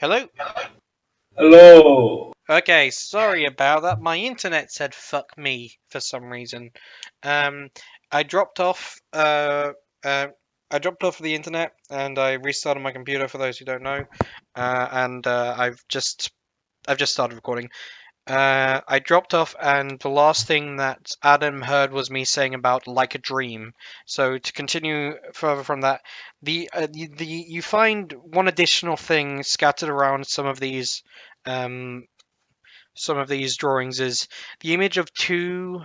Hello? Hello. Okay, sorry about that. My internet said fuck me for some reason. Um, I dropped off. I dropped off the internet and I restarted my computer. For those who don't know, and I've just started recording. I dropped off, and the last thing that Adam heard was me saying about like a dream. So to continue further from that, you find one additional thing scattered around some of these drawings is the image of two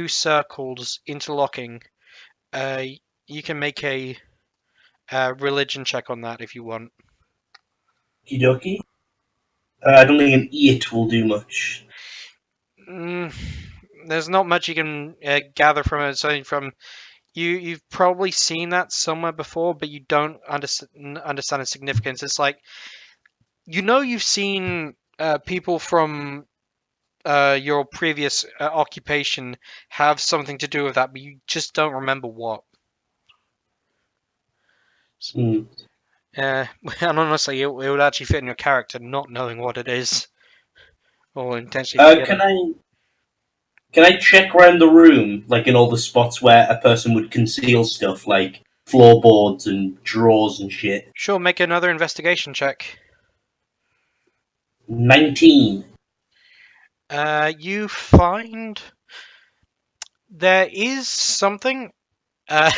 circles interlocking. Uh, you can make a religion check on that if you want. Kidoki. I don't think an it will do much. Mm, there's not much you can gather from it. So from you've probably seen that somewhere before, but you don't understand its significance. It's like you've seen people from your previous occupation have something to do with that, but you just don't remember what. Hmm. And honestly, it would actually fit in your character not knowing what it is or intentionally Uh, can forgetting. I can I check around the room, like in all the spots where a person would conceal stuff, like floorboards and drawers and shit? Sure, make another investigation check. 19. You find there is something. Uh,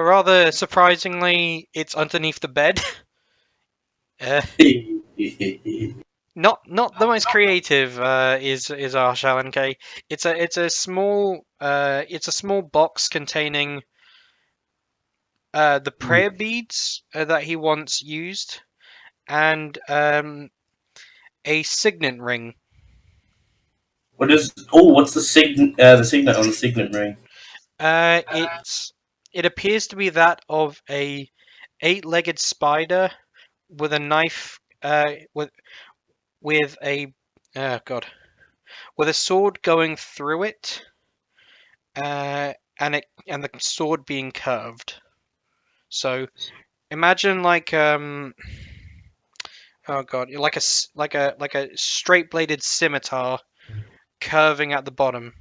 rather surprisingly, it's underneath the bed. Uh, not the most creative is our Shalon K. It's a small box containing the prayer beads that he once used and a signet ring. What's the signet on the signet ring? It appears to be that of a eight-legged spider with a knife with a god with a sword going through it, and the sword being curved. So imagine like oh god, like a straight bladed scimitar curving at the bottom.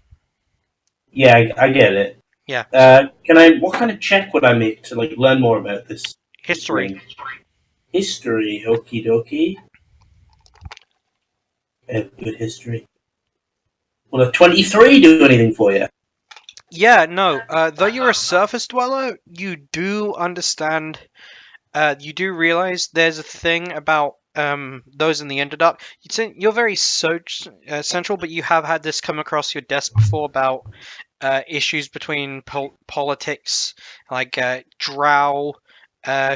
Yeah, I get it. Yeah. Can I? What kind of check would I make to like learn more about this History. ring? History, okie dokie. Good history. Will a 23 do anything for you? Yeah, no. Though you're a surface dweller, you do understand. You do realize there's a thing about those in the Underdark. You're very central, but you have had this come across your desk before about issues between politics, like Drow,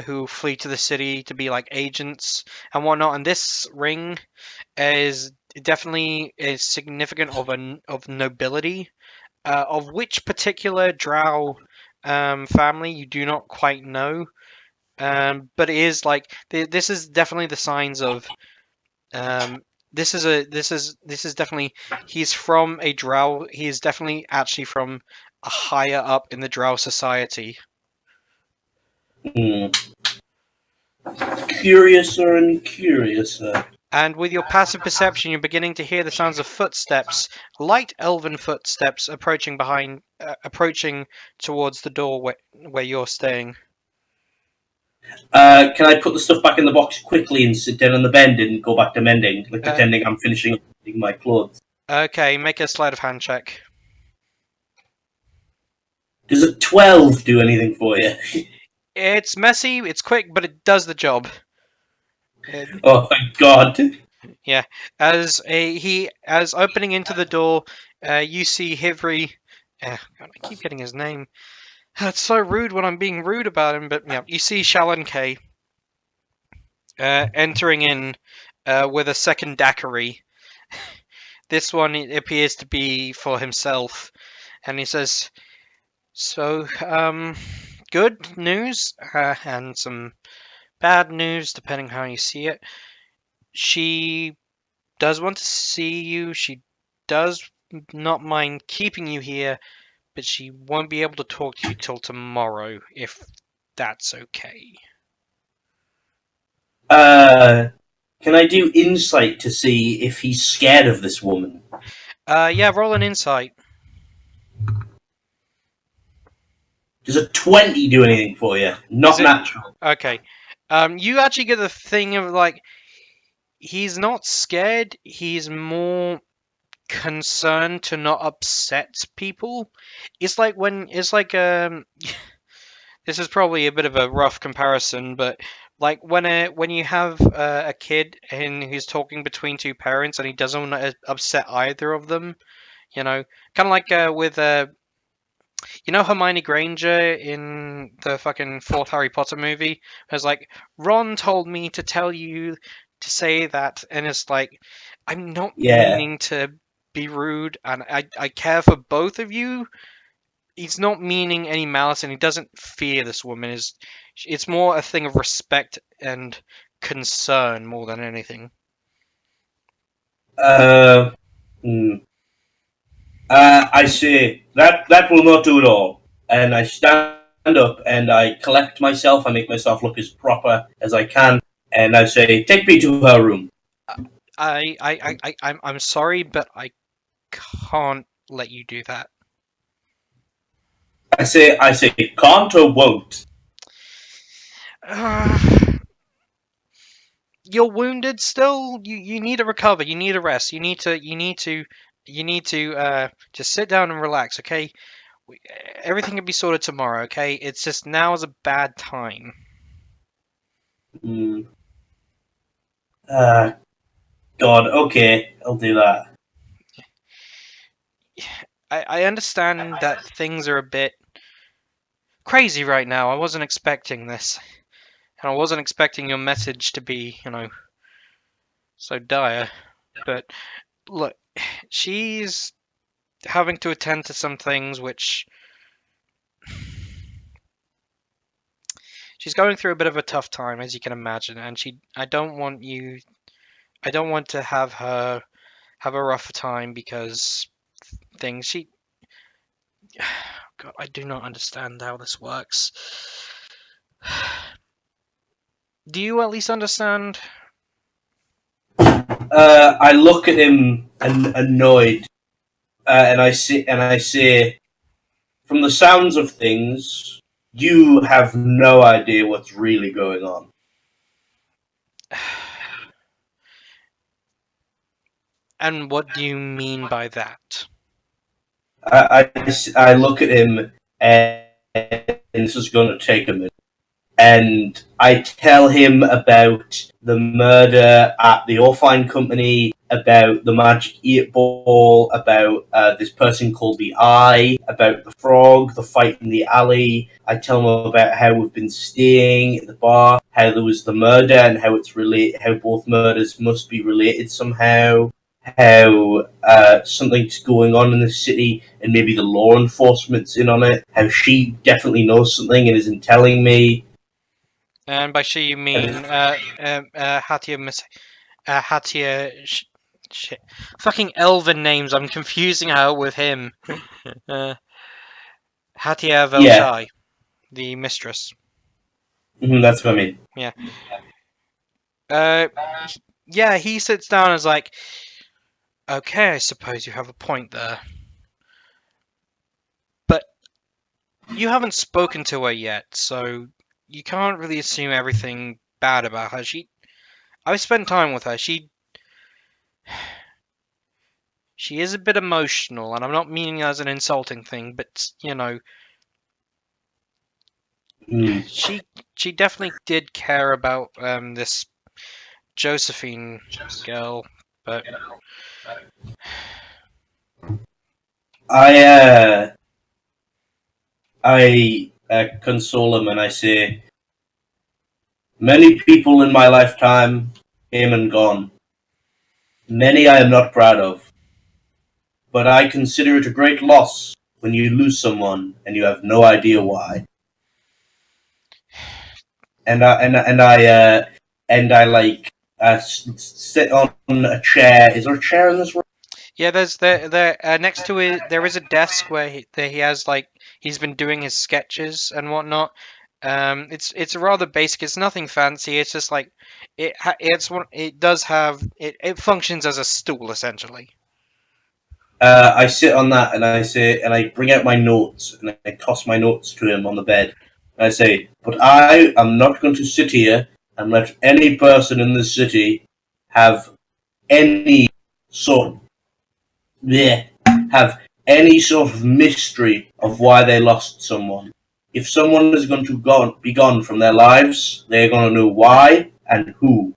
who flee to the city to be like agents and whatnot. And this ring is definitely is significant of nobility. Of which particular Drow family you do not quite know, but it is like this is definitely the signs of um, this is definitely he's from a Drow. He is definitely actually from a higher up in the Drow society. Hmm. Curiouser and curiouser. And with your passive perception, you're beginning to hear the sounds of footsteps, light elven footsteps approaching towards the door where you're staying. Can I put the stuff back in the box quickly and sit down on the bend and go back to mending, like Uh, pretending I'm finishing up my clothes? okay, make a sleight of hand check. Does a 12 do anything for you? It's messy, it's quick, but it does the job. Uh, Oh, thank God. Yeah, as opening into the door, you see Hivri. God, I keep getting his name. It's so rude when I'm being rude about him, but yeah, you see Shalon K entering in with a second daiquiri. This one it appears to be for himself, and he says, "So, good news and some bad news, depending how you see it. She does want to see you. She does not mind keeping you here, but she won't be able to talk to you till tomorrow, if that's okay." can I do insight to see if he's scared of this woman? Yeah, roll an insight. Does a 20 do anything for you? Is Not it natural. okay? You actually get the thing of like he's not scared. He's more concerned to not upset people. It's like this is probably a bit of a rough comparison, but like when you have a kid and he's talking between two parents and he doesn't want to upset either of them, you know, kind of like with you know Hermione Granger in the fucking fourth Harry Potter movie? It was like, Ron told me to tell you to say that, and it's like, I'm not Yeah. meaning to be rude, and I care for both of you. He's not meaning any malice, and he doesn't fear this woman. It's more a thing of respect and concern more than anything. Uh, hmm. I say that will not do at all. And I stand up and I collect myself. I make myself look as proper as I can, and I say, "Take me to her room." I'm sorry, but I can't let you do that. I say, can't or won't. You're wounded still. You need to recover. You need a rest. You need to just sit down and relax. Okay, everything can be sorted tomorrow. Okay, it's just now is a bad time. Mm. Uh, God, okay, I'll do that. I understand that things are a bit crazy right now. I wasn't expecting this, and I wasn't expecting your message to be, so dire. But look, she's having to attend to some things which she's going through a bit of a tough time, as you can imagine, and I don't want to have her have a rough time because things she God, I do not understand how this works. Do you at least understand? I look at him annoyed, and I say, from the sounds of things, you have no idea what's really going on. And what do you mean by that? I look at him, and this is going to take a minute. And I tell him about the murder at the Orphine Company, about the Magic 8 Ball, about this person called the Eye, about the frog, the fight in the alley. I tell him about how we've been staying at the bar, how there was the murder, and how it's related, how both murders must be related somehow. How something's going on in the city, and maybe the law enforcement's in on it. How she definitely knows something and isn't telling me. And by she you mean Hatia shit. Fucking elven names. I'm confusing her with him. Uh, Hatia Yeah, Velshai, the mistress. that's what I mean. Yeah. Uh, yeah. He sits down and is like, "Okay, I suppose you have a point there, but you haven't spoken to her yet, so you can't really assume everything bad about her. I've spent time with her. She is a bit emotional, and I'm not meaning as an insulting thing, but Mm. she she definitely did care about this Josephine girl, but I I console him and I say, many people in my lifetime came and gone. Many I am not proud of, but I consider it a great loss when you lose someone and you have no idea why. And I like sit on a chair. Is there a chair in this room? yeah, there next to it there is a desk where he has like he's been doing his sketches and whatnot, It's rather basic. It's nothing fancy. It's just like it does have it functions as a stool essentially. I sit on that and I say, and I bring out my notes and I toss my notes to him on the bed. And I say, but I am not going to sit here and let any person in the city have any sort, bleh, have any sort of mystery of why they lost someone. If someone is going to be gone from their lives, they're going to know why and who.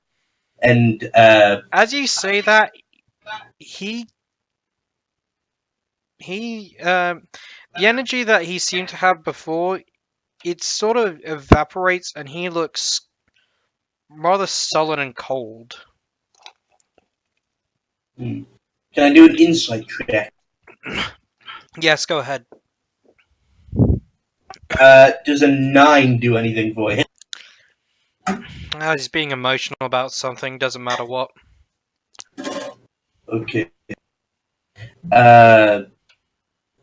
And As you say that, he he the energy that he seemed to have before, it sort of evaporates, and he looks rather sullen and cold. can I do an insight check? Yes, go ahead. Does a 9 do anything for you? He's being emotional about something. Doesn't matter what. Okay. Uh,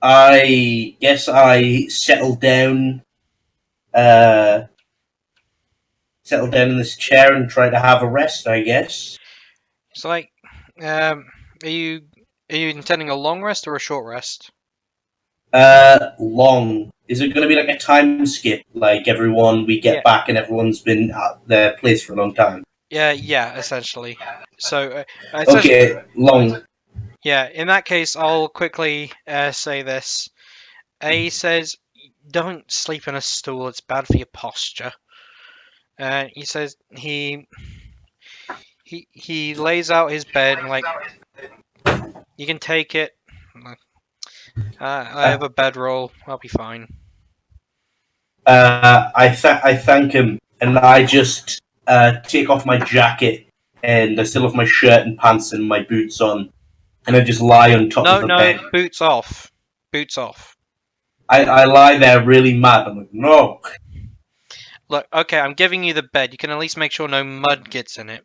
I guess I uh, settle down in this chair and try to have a rest. I guess. It's like, um, are you are you intending a long rest or a short rest? Long. Is it going to be like a time skip? Like everyone, we get Yeah, back and everyone's been at their place for a long time. yeah, essentially. So, essentially, Okay, long. yeah. In that case, I'll quickly say this. A says, "Don't sleep in a stool. It's bad for your posture." He says he lays out his bed and like, you can take it. I Uh, have a bedroll. I'll be fine. I thank him, and I just take off my jacket, and I still have my shirt and pants and my boots on, and I just lie on top of No, the no, bed. boots off. Boots off. I lie there really mad. I'm like, no. Look, okay, I'm giving you the bed. You can at least make sure no mud gets in it.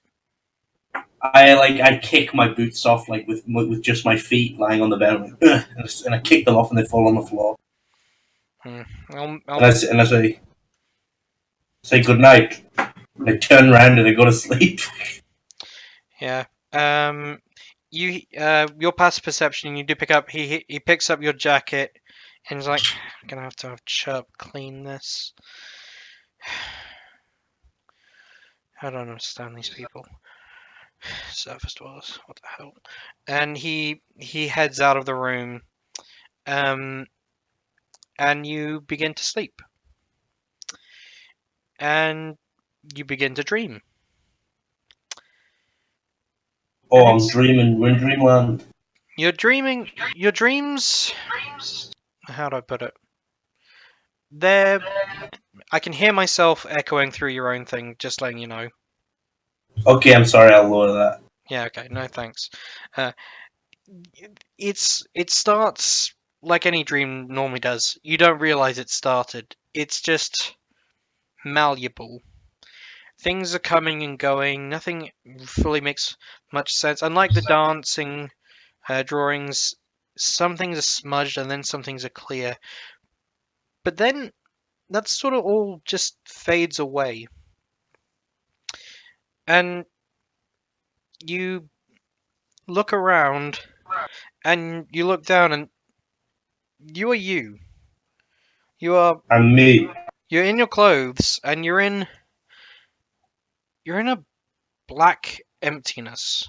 I kick my boots off like with just my feet lying on the bed, like, and I kick them off and they fall on the floor. Hmm. I'll, And I'll, I say good night. And I turn around and I go to sleep. yeah. Your passive perception, you do pick up. He picks up your jacket, and he's like, "I'm gonna have to have Chirp clean this." I don't understand these people. Surface dwellers, what the hell? And he heads out of the room. Um, and you begin to sleep, and you begin to dream, Oh, and I'm it's dreaming. We're in dreamland. you're dreaming. Your dreams. How do I put it? They're. I can hear myself echoing through your own thing. Just letting you know. Okay, I'm sorry. I'll lower that. Yeah. Okay. No thanks. Uh, it starts like any dream normally does. You don't realize it started. It's just malleable. Things are coming and going. Nothing fully makes much sense. Unlike the dancing drawings, some things are smudged and then some things are clear. But then that sort of all just fades away. And you look around and you look down and you are you. You are I'm me. you're in your clothes and you're in a black emptiness.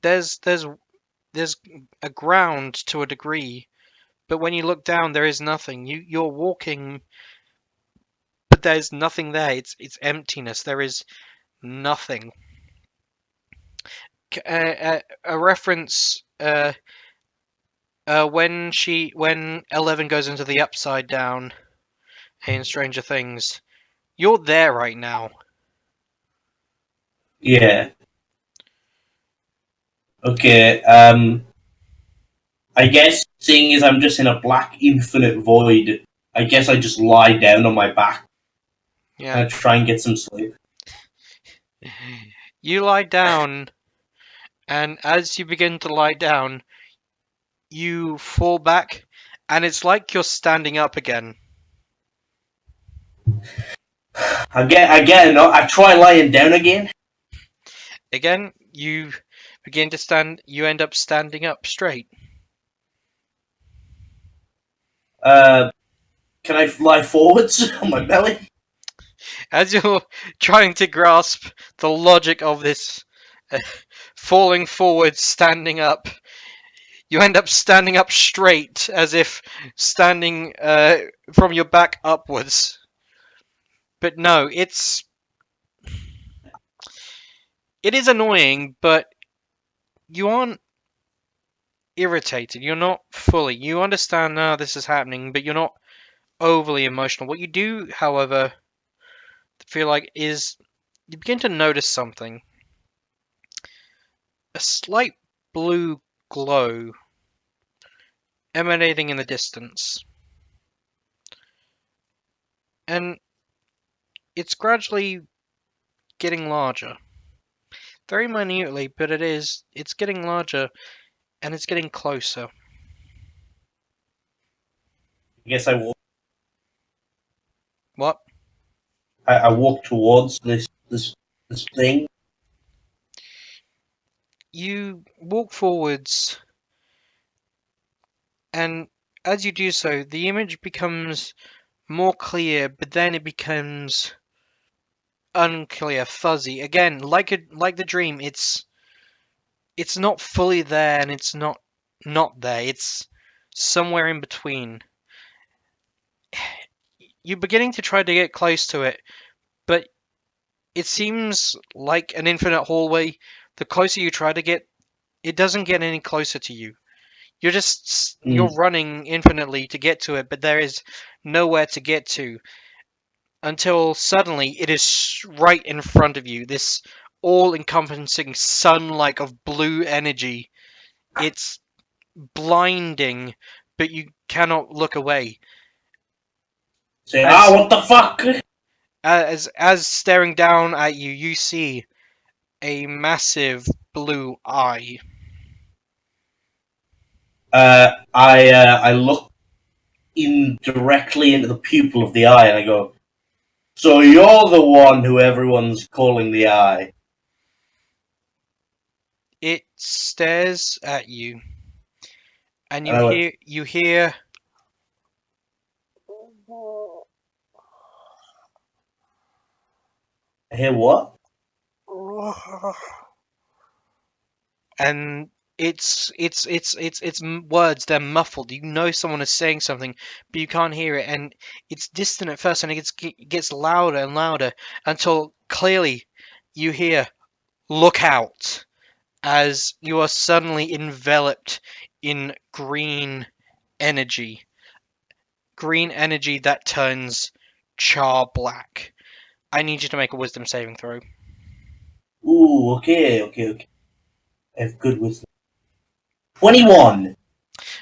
There's a ground to a degree, but when you look down there is nothing. You're walking, but there's nothing there. It's emptiness. There is nothing. A reference when 11 goes into the upside down in Stranger Things. You're there right now. Yeah. Okay. I guess seeing as I'm just in a black infinite void, I guess I just lie down on my back Yeah. and I try and get some sleep. You lie down, and as you begin to lie down, you fall back, and it's like you're standing up again. I try lying down again. Again, you begin to stand. You end up standing up straight. Uh, can I lie forwards on my belly? As you're trying to grasp the logic of this uh, falling forward, standing up, you end up standing up straight, as if standing from your back upwards. But no, it is annoying, but you aren't irritated. You're not fully. You understand now this is happening, but you're not overly emotional. What you do, however, feel like is you begin to notice something. A slight blue glow emanating in the distance. And it's gradually getting larger. Very minutely, but it's getting larger and it's getting closer. I guess I walk. What? I walk towards this thing. You walk forwards, and as you do so, the image becomes more clear, but then it becomes unclear, fuzzy. Again, like the dream, it's not fully there and it's not there. It's somewhere in between. You're beginning to try to get close to it, but it seems like an infinite hallway. The closer you try to get, it doesn't get any closer to you. You're Mm. running infinitely to get to it, but there is nowhere to get to until suddenly it is right in front of you. This all-encompassing sun-like of blue energy. It's blinding, but you cannot look away. Saying, As what the fuck? as staring down at you, you see a massive blue eye. I look in directly into the pupil of the eye and I go, so you're the one who everyone's calling the eye. It stares at you, and And I went, you hear I hear what? and it's words. They're muffled. You know someone is saying something, but you can't hear it, and it's distant at first, and it gets louder and louder until clearly you hear "Look out!" as you are suddenly enveloped in energy, green energy that turns char black. I need you to make a wisdom saving throw. Ooh, okay. I have good wisdom. 21.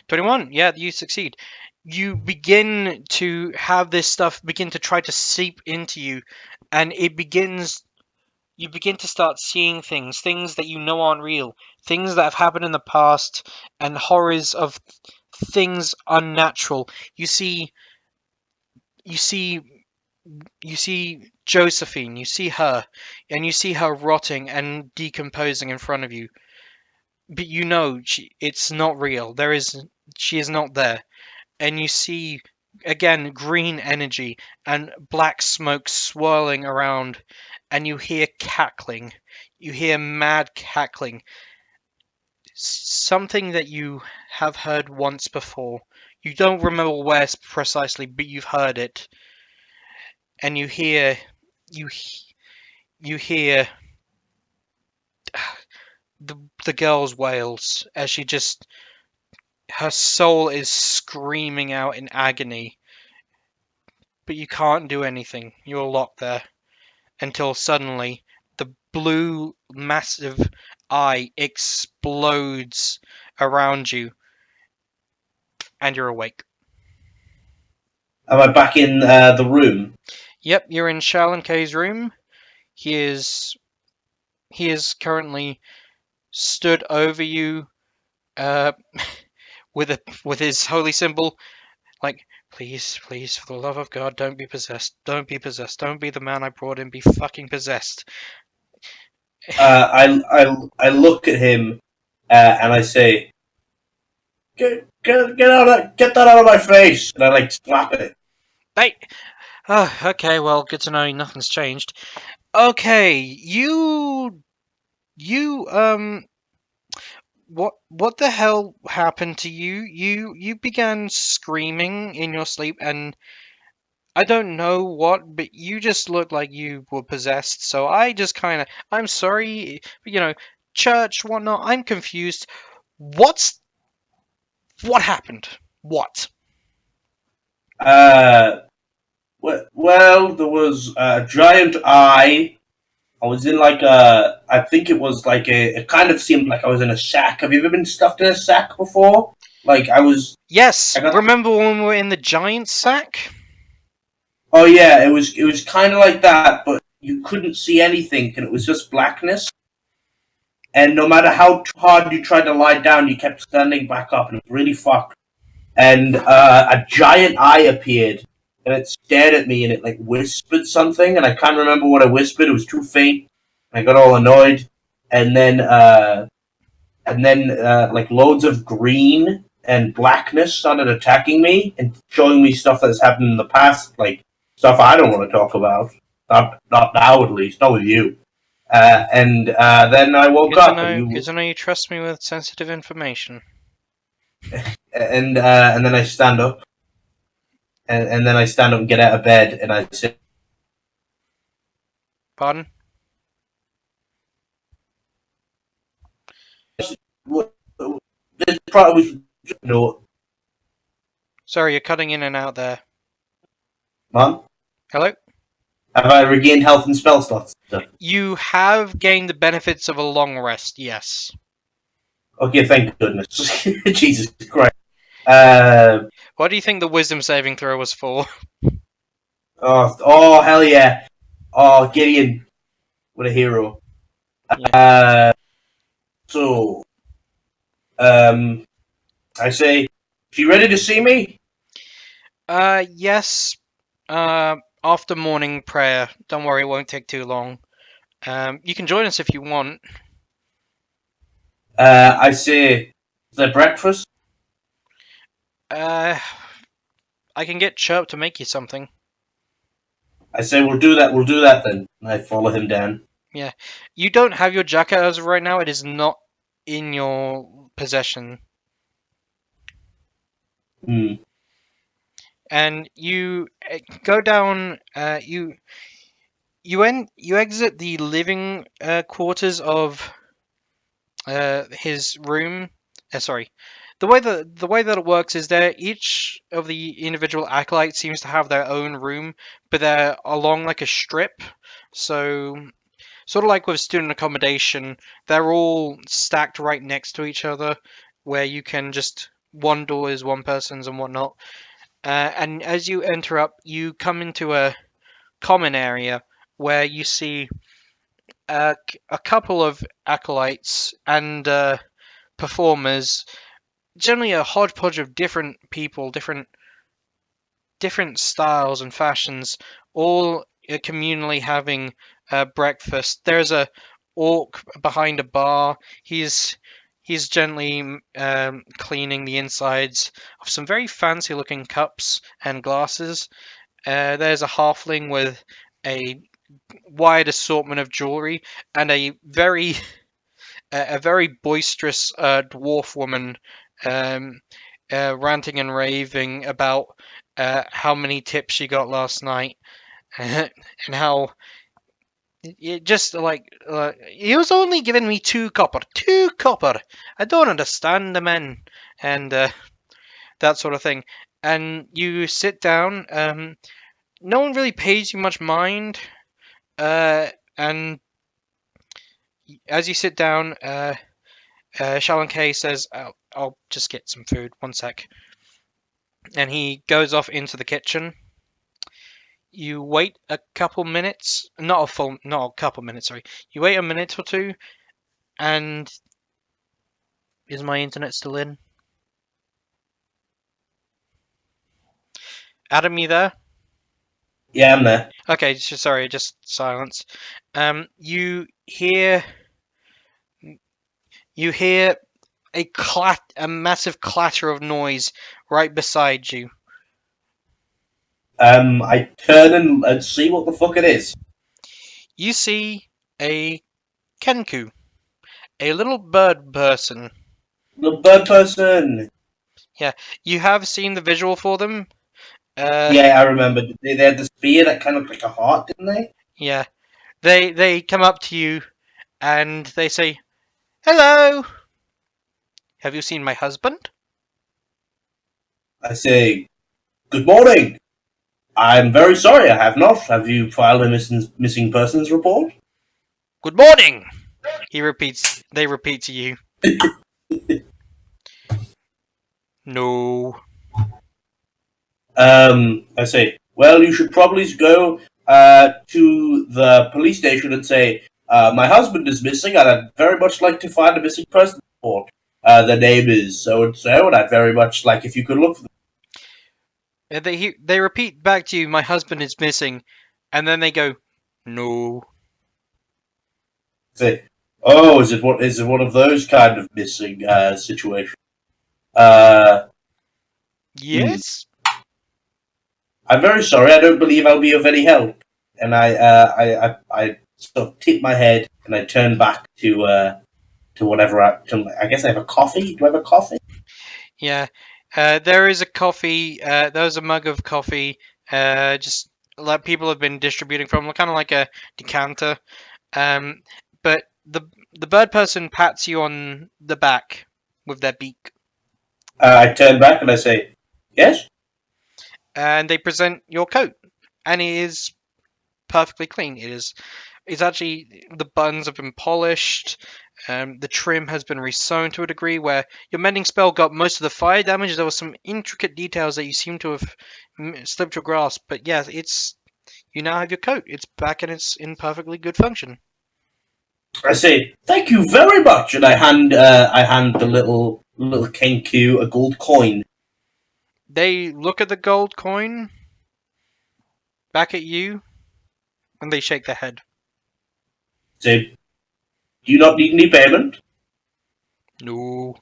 21. Yeah, you succeed. You begin to have this stuff begin to try to seep into you, and you begin to start seeing things that you know aren't real, things that have happened in the past, and horrors of things unnatural. You see you see Josephine, you see her, and you see her rotting and decomposing in front of you. But you know it's not real. She is not there. And you see again green energy and black smoke swirling around, and you hear cackling. You hear mad cackling. Something that you have heard once before. You don't remember where precisely, but you've heard it. And you you hear the the girl's wails as she just her soul is screaming out in agony, but you can't do anything. You're locked there until suddenly the blue massive eye explodes around you and you're awake. Am I back in the room? Yep, you're in Shaolin K's room. He is he is currently stood over you uh, with his holy symbol. Like, Please, please, for the love of God, don't be possessed. Don't be possessed. Don't be the man I brought in. Be fucking possessed. I look at him and I say, get that out of my face, and I like slap it. Hey! Oh, okay, well, good to know nothing's changed. Okay, you, what the hell happened to you? You began screaming in your sleep, and I don't know what, but you just looked like you were possessed. So I just kind of, I'm sorry, church, whatnot. I'm confused. What's what happened? What? Uh, well, there was a giant eye. I was in like I think it was like it kind of seemed like I was in a sack. Have you ever been stuffed in a sack before? Like Yes, I got, remember when we were in the giant sack? oh yeah, it was kind of like that, but you couldn't see anything, and it was just blackness. And no matter how hard you tried to lie down, you kept standing back up, and it was really fucked. And a giant eye appeared, and it stared at me, and it like whispered something, and I can't remember what I whispered. It was too faint. I got all annoyed, and then like loads of green and blackness started attacking me and showing me stuff that's happened in the past, like stuff I don't want to talk about. Not now, at least. Not with you. And then I woke Good to up, and know. Good you to know you trust me with sensitive information. and then I stand up, and then I stand up and get out of bed, and I say, Pardon? "What? This probably was no, Sorry, you're cutting in and out there. man. Hello? Have I regained health and spell slots? You have gained the benefits of a long rest, yes. Okay, thank goodness. Jesus Christ. Uh, What do you think the wisdom saving throw was for? oh, hell yeah. Oh, Gideon, what a hero. Yeah. Uh, so, um, I say, she ready to see me? Yes. After morning prayer. Don't worry, it won't take too long. You can join us if you want. I say, is there breakfast? Uh, I can get Chirp to make you something. I say, we'll do that then. And I follow him down. Yeah. You don't have your jacket as of right now. It is not in your possession. Hmm. And you go down. You exit the living quarters of his room. Sorry. The way that it works is that each of the individual acolytes seems to have their own room, but they're along like a strip. So sort of like with student accommodation, they're all stacked right next to each other, where you can just one door is one person's and whatnot. And as you enter up, you come into a common area where you see a couple of acolytes and performers, generally a hodgepodge of different people, different styles and fashions, all communally having breakfast. There's a orc behind a bar. He's gently cleaning the insides of some very fancy looking cups and glasses. There's a halfling with a wide assortment of jewelry and a very boisterous dwarf woman um, ranting and raving about how many tips she got last night and how it just like he was only giving me 2 copper, 2 copper. I don't understand the men and that sort of thing. And you sit down. No one really pays you much mind. And as you sit down, Shalon K says, I'll just get some food. One sec. And he goes off into the kitchen. You wait a couple minutes, not a couple minutes, sorry. You wait a minute or two, and is my internet still in? Adam, you there? Yeah, I'm there. Okay, sorry, just silence. You hear a massive clatter of noise right beside you. I turn and see what the fuck it is. You see a kenku, a little bird person. The bird person. Yeah, you have seen the visual for them. Uh, Yeah, I remember. They had the spear that kind of looked like a heart, didn't they? yeah, they come up to you and they say, "Hello, have you seen my husband?" I say, "Good morning. I'm very sorry, I have not. Have you filed a missing persons report?" Good morning. He repeats. They repeat to you. No. I say, well, you should probably go to the police station and say, my husband is missing, and I'd very much like to find a missing person report. The name is so and so, and I'd very much like if you could look for them. They repeat back to you. My husband is missing, and then they go, no. Say, oh, is it one of those kind of missing situations? Uh, hmm. Yes. I'm very sorry. I don't believe I'll be of any help. And I sort of tip my head and I turn back to whatever. I guess I have a coffee. Do I have a coffee? Yeah. There is a coffee. There's a mug of coffee. Just like people have been distributing from, kind of like a decanter. Um, but the bird person pats you on the back with their beak, I turn back and I say, yes. and they present your coat, and it is perfectly clean. It is. It's actually the buttons have been polished. The trim has been resewn to a degree where your mending spell got most of the fire damage. There were some intricate details that you seem to have slipped your grasp, but yeah, it's you now have your coat. It's back and it's in perfectly good function. I say, thank you very much, and I hand the little Kenku a gold coin. They look at the gold coin, back at you, and they shake their head. Say, do you not need any payment? No.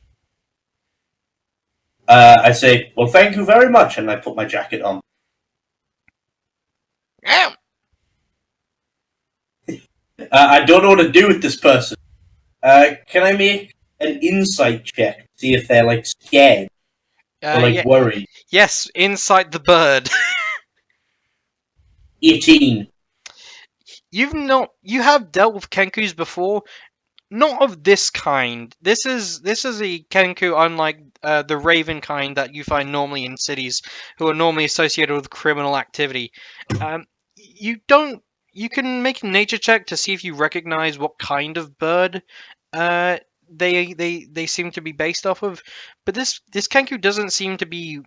I say, well, thank you very much, and I put my jacket on. I don't know what to do with this person. Can I make an insight check to see if they're like scared or like Yeah. worried? Yes, inside the bird. 18. You have dealt with kenkus before, not of this kind. This is a kenku unlike the raven kind that you find normally in cities, who are normally associated with criminal activity. You don't. You can make a nature check to see if you recognize what kind of bird uh, they seem to be based off of. But this kenku doesn't seem to be.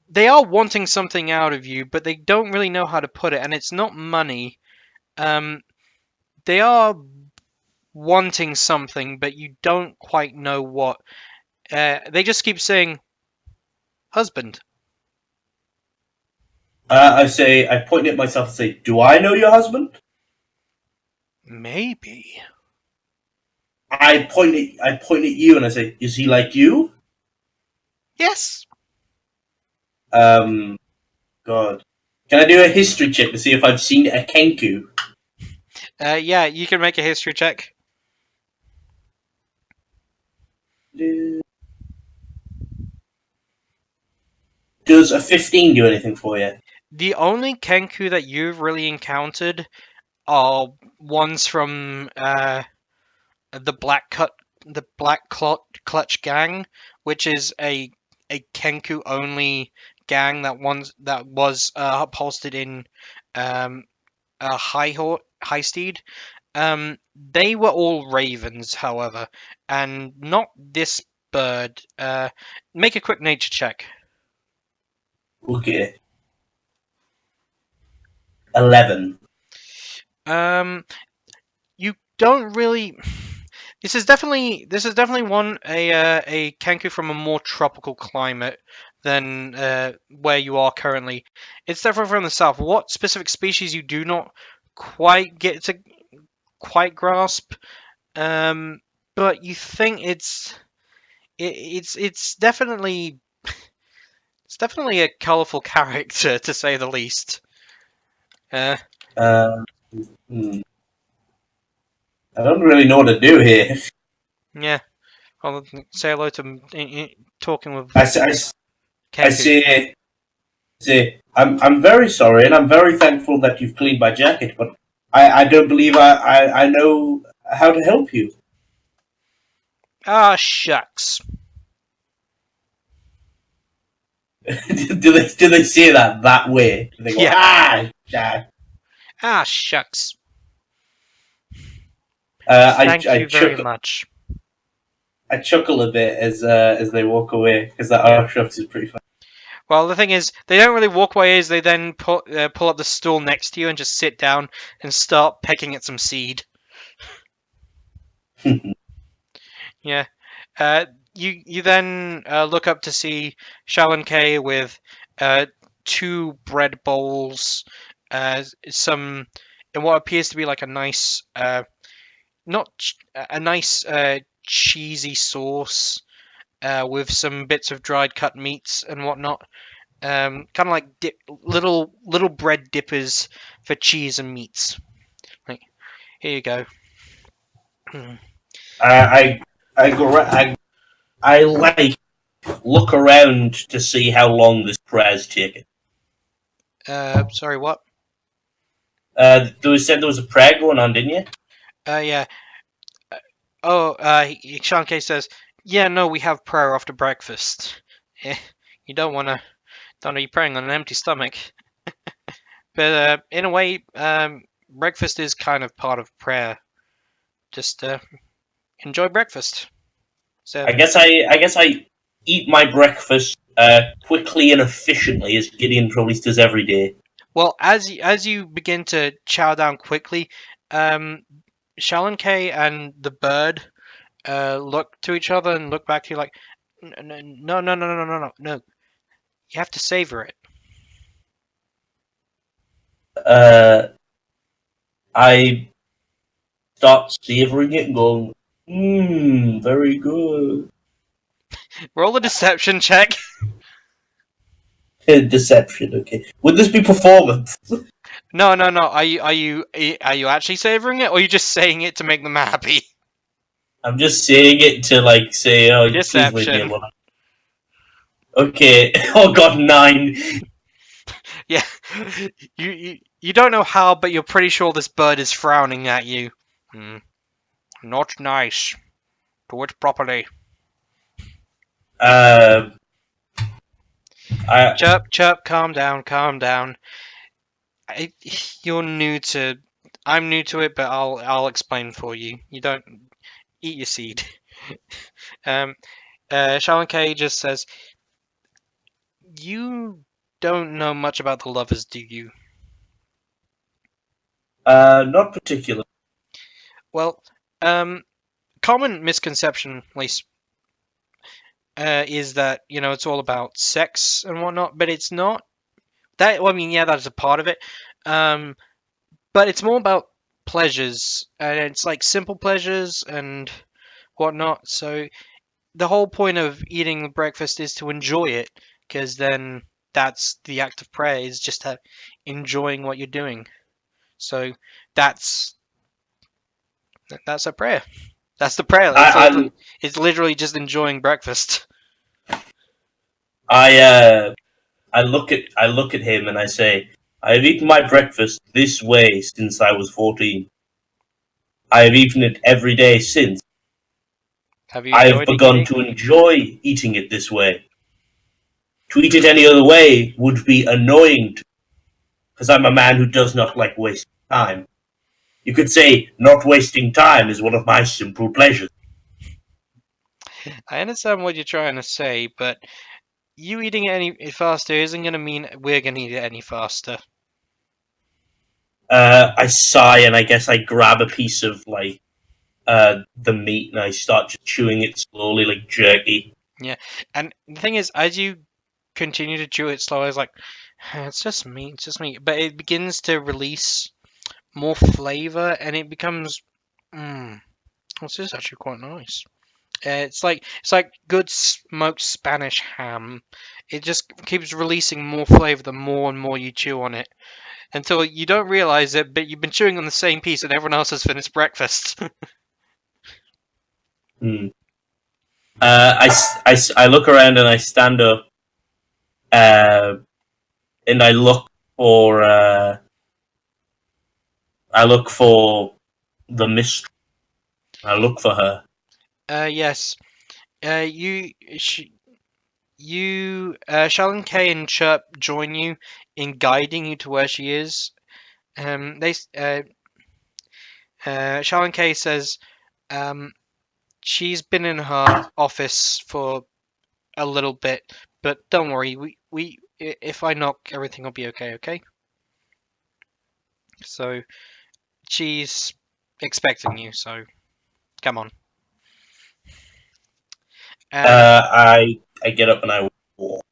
They are wanting something out of you, but they don't really know how to put it, and it's not money. Um, they are wanting something, but you don't quite know what. They just keep saying husband. I point at myself and say, do I know your husband? Maybe. I point at you and I say, is he like you? Yes. Um, God. Can I do a history check to see if I've seen a Kenku? Yeah, you can make a history check. Does a 15 do anything for you? The only kenku that you've really encountered are ones from the Clutch gang, which is a kenku only gang that was upholstered in a high steed. They were all ravens, however, and not this bird. Make a quick nature check. Okay. 11. Um, you don't really. This is definitely one a Kenku from a more tropical climate than where you are currently. It's definitely from the south. What specific species you do not quite get to quite grasp, but you think it's definitely a colourful character to say the least. Uh, Uh, hmm, I don't really know what to do here. yeah, I'll say hello to talking with I, say- I, s- I Kenku. say, I'm very sorry, and I'm very thankful that you've cleaned my jacket, but I don't believe I know how to help you. Ah, shucks. Do they say that way? They go Yeah. ah. Ah, shucks. I Thank I you very chuckle much. I chuckle a bit as they walk away because that Yeah. oh shucks is pretty Well, the thing is, they don't really walk away. Is they then pull up the stool next to you and just sit down and start pecking at some seed. funny. Yeah. You then look up to see Shaolin K with uh, two bread bowls, some in what appears to be like a nice, not a nice cheesy sauce with some bits of dried cut meats and whatnot. Kind of like little bread dippers for cheese and meats. Like, here you go. I I go I like look around to see how long this prayer's taking. Sorry, what? There was said there was a prayer going on, didn't you? Yeah. Oh, Shanke says, "Yeah, no, we have prayer after breakfast. Eh, you don't want to be praying on an empty stomach." But in a way, breakfast is kind of part of prayer. Just enjoy breakfast. So, I guess I eat my breakfast quickly and efficiently as Gideon probably does every day. well, as you begin to chow down quickly, um, Shalon K and the bird look to each other and look back to you like, no, no, no, no, no, no, no, no. You have to savor it. Uh, I start savoring it and going, very good. Roll a deception check. Deception, okay. Would this be performance? No, no, no. Are you actually savoring it, or are you just saying it to make them happy? I'm just saying it to like say, oh, please leave me Deception. alone. Okay. Oh god, 9. Yeah. You don't know how, but you're pretty sure this bird is frowning at you. Hmm. Not nice. Do it properly. Uh, I Chirp, chirp. Calm down. Calm down. I, you're new to. I'm new to it, but I'll explain for you. You don't eat your seed. Um. Sharon K just says, "You don't know much about the lovers, do you?" not particular. Well, common misconception, at least, is that it's all about sex and whatnot, but it's not. That well, I mean, yeah, that's a part of it, um, but it's more about pleasures, and it's like simple pleasures and whatnot. So the whole point of eating breakfast is to enjoy it, because then that's the act of prayer is just enjoying what you're doing. So that's that's a prayer. That's the prayer. I It's literally just enjoying breakfast. I I look at him and I say, I have eaten my breakfast this way since I was 14. I have eaten it every day since. Have you I have enjoyed begun eating? to enjoy eating it this way. To eat it any other way would be annoying because I'm a man who does not like wasting time. You could say not wasting time is one of my simple pleasures. I understand what you're trying to say, but you eating it any faster isn't going to mean we're going to eat it any faster. I sigh and I guess I grab a piece of like the meat and I start just chewing it slowly like jerky. Yeah, and the thing is, as you continue to chew it slowly, it's like, it's just me, it's just me. But it begins to release more flavor, and it becomes, this is actually quite nice. It's like good smoked Spanish ham. It just keeps releasing more flavor the more and more you chew on it, until you don't realize it, but you've been chewing on the same piece and everyone else has finished breakfast. Hmm. I look around and I stand up, uh, and for uh, I look for the mistress. I look for her. Yes. You, Shalon K and Chirp join you in guiding you to where she is. They, Shalon K says, um, she's been in her office for a little bit, but don't worry. If I knock, everything will be okay. Okay. So she's expecting you. So come on. And I get up and I walk.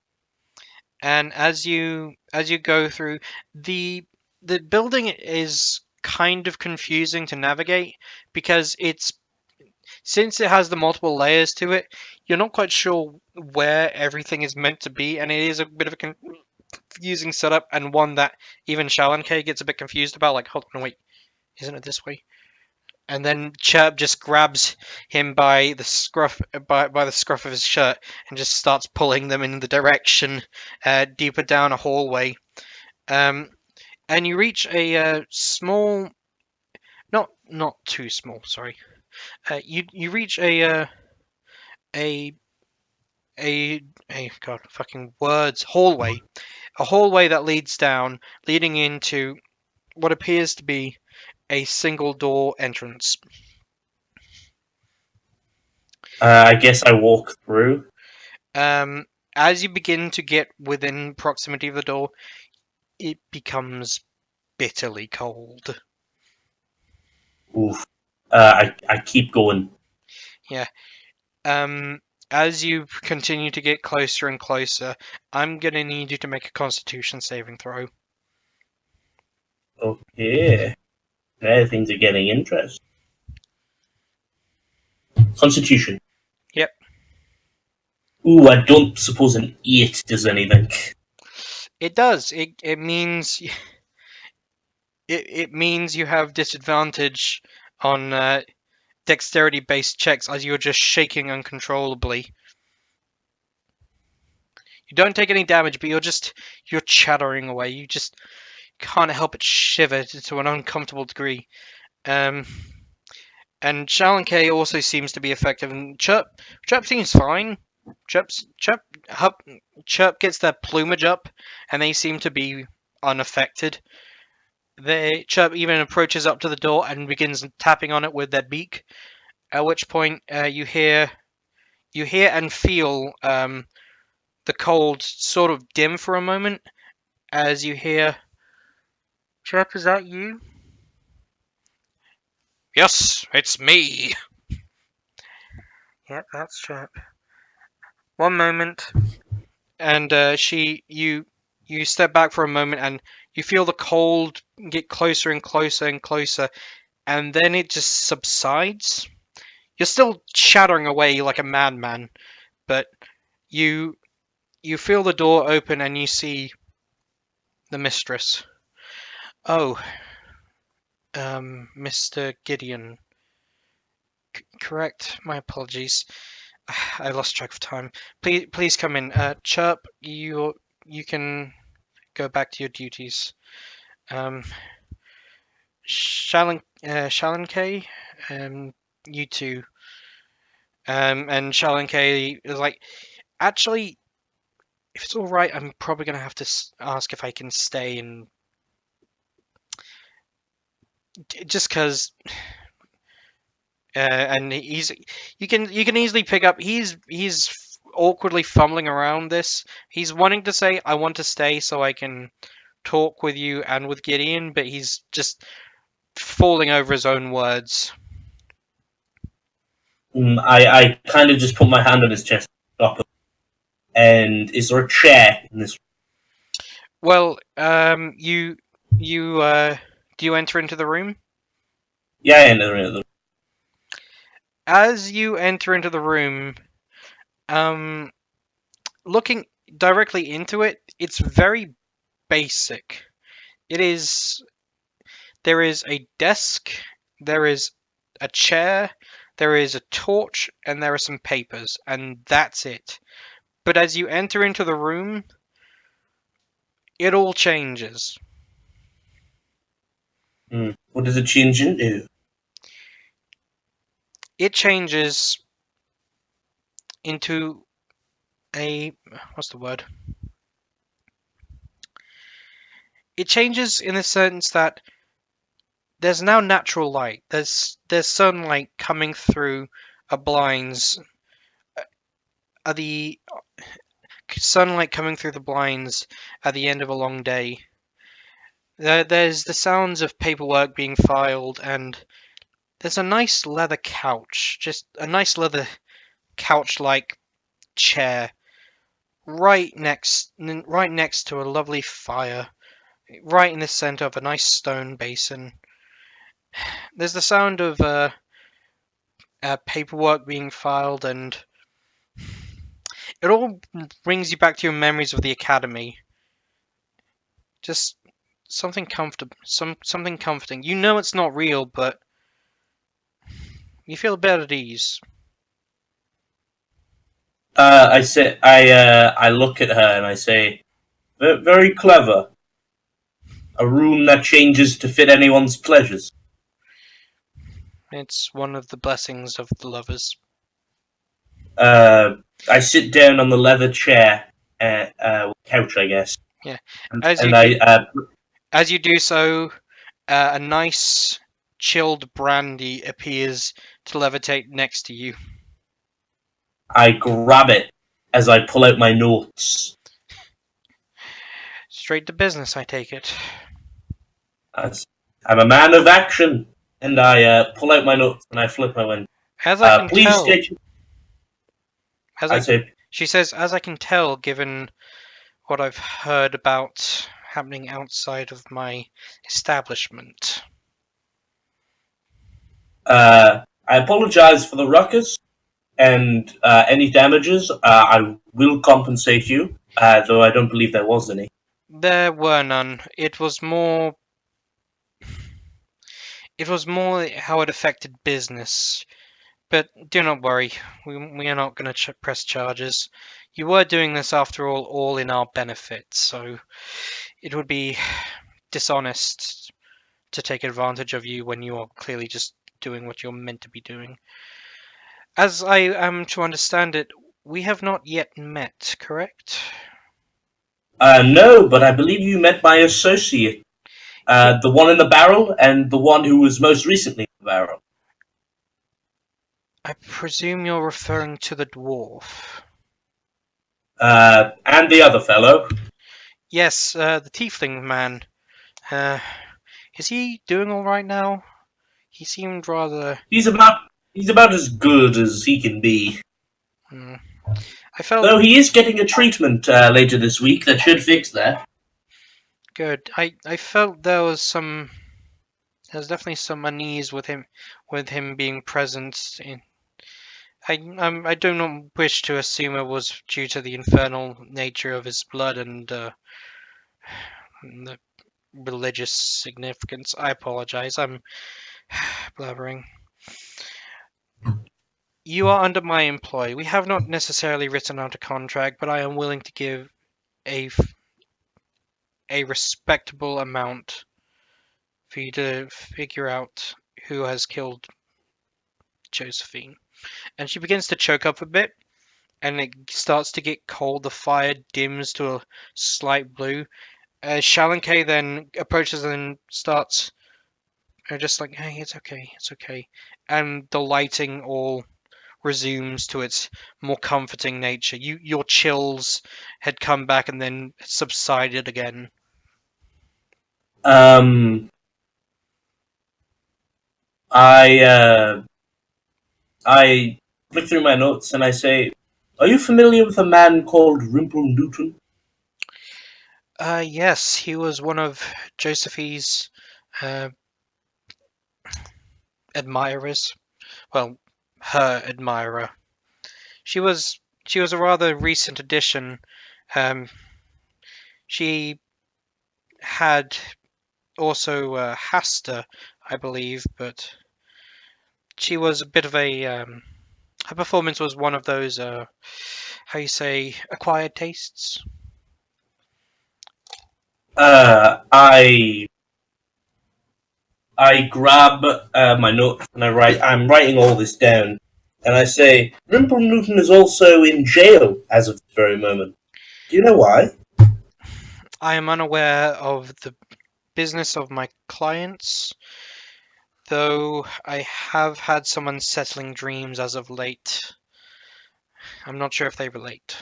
and as you go through, the building is kind of confusing to navigate because it's since it has the multiple layers to it, you're not quite sure where everything is meant to be, and it is a bit of a confusing setup, and one that even Shalon K gets a bit confused about. Like, hold on, wait, isn't it this way? And then Chirp just grabs him by the scruff by the scruff of his shirt and just starts pulling them in the direction deeper down a hallway. Um, and you reach a small, not too small. Sorry. You reach a a god fucking words hallway, a hallway that leads down, leading into what appears to be a single door entrance. I guess I walk through. Um, as you begin to get within proximity of the door, it becomes bitterly cold. Oof. I keep going. Yeah. Um, as you continue to get closer and closer, I'm gonna need you to make a Constitution saving throw. Okay. Now things are getting interesting. Constitution. Yep, Ooh, I don't suppose an 8 does anything. it does. It means it means you have disadvantage on dexterity based checks as you're just shaking uncontrollably. You don't take any damage, but you're chattering away. You just can't help but shiver to an uncomfortable degree. Um, and Shalon K also seems to be effective, and Chirp seems fine. Chirp gets their plumage up, and they seem to be unaffected. Chirp even approaches up to the door and begins tapping on it with their beak. At which point, you hear and feel the cold sort of dim for a moment as you hear, "Chirp, is that you?" "Yes, it's me." Yep, that's Chirp. One moment, and you step back for a moment, and you feel the cold get closer and closer and closer, and then it just subsides. You're still chattering away like a madman, but you you feel the door open and you see the mistress. "Oh, Mr. Gideon. Correct. My apologies. I lost track of time. Please come in. Chirp, you can go back to your duties. Um, Shalon K, you too." And Shalon K is like, "Actually, if it's all right, I'm probably gonna have to ask if I can stay and just because." And you can easily pick up. He's awkwardly fumbling around this. He's wanting to say, "I want to stay so I can talk with you and with Gideon," but he's just falling over his own words. I kind of just put my hand on his chest. Stop it. And is there a chair in this? Well, you do you enter into the room? Yeah, in the As you enter into the room, um, looking directly into it, it's very basic. It is There is a desk, there is a chair, there is a torch, and there are some papers, and that's it. But as you enter into the room, it all changes. What does it change into? It changes into a what's the word? It changes in the sense that there's now natural light. There's sunlight coming through a blinds. The sunlight coming through the blinds at the end of a long day. There's the sounds of paperwork being filed, and there's a nice leather couch, just a nice leather couch-like chair right next to a lovely fire, right in the center of a nice stone basin. There's the sound of paperwork being filed, and it all brings you back to your memories of the academy. Just something comfortable, something comforting. You know it's not real, but you feel a bit at ease. I look at her and I say, Very clever. A room that changes to fit anyone's pleasures." It's one of the blessings of the lovers. Uh, I sit down on the leather chair, couch, I guess, Yeah. and, As you and do, I as you do so, a nice chilled brandy appears to levitate next to you. I grab it as I pull out my notes. Straight to business, I take it. As I'm a man of action, and I pull out my notes and I flip my one. As I can Please tell, state. as I I say, she says, as I can tell, given what I've heard about happening outside of my establishment. I apologize for the ruckus and any damages. I will compensate you, though I don't believe there was any. There were none. It was more how it affected business. But do not worry, we are not going to press charges. You were doing this after all in our benefit, so it would be dishonest to take advantage of you when you are clearly just doing what you're meant to be doing. As I am to understand it, we have not yet met, correct? No, but I believe you met my associate, Ye- the one in the barrel and the one who was most recently in the barrel, I presume you're referring to the dwarf. and the other fellow. Yes, the tiefling man. Uh, is he doing all right now? He seemed rather. He's about he's about as good as he can be. Hmm, I felt Though he is getting a treatment later this week that should fix that. good. I felt there was definitely some unease with him being present. I do not wish to assume it was due to the infernal nature of his blood and the religious significance. I apologize. I'm blabbering. You are under my employ. We have not necessarily written out a contract, but I am willing to give a respectable amount for you to figure out who has killed Josephine. And she begins to choke up a bit, and it starts to get cold. The fire dims to a slight blue. Shalinke then approaches and starts just like, hey, it's okay, it's okay. And the lighting all resumes to its more comforting nature. Your chills had come back and then subsided again. Um, I I flick through my notes and I say, Are you familiar with a man called Rimple Newton? Yes, he was one of Josephine's uh, admirers. Well, her admirer. She was she was a rather recent addition. Um, she had also Hasta, I believe, but she was a bit of a her performance was one of those how you say acquired tastes. I grab my notes and I'm writing all this down, and I say Rimple Newton is also in jail as of this very moment. Do you know why? I am unaware of the business of my clients, though I have had some unsettling dreams as of late. I'm not sure if they relate.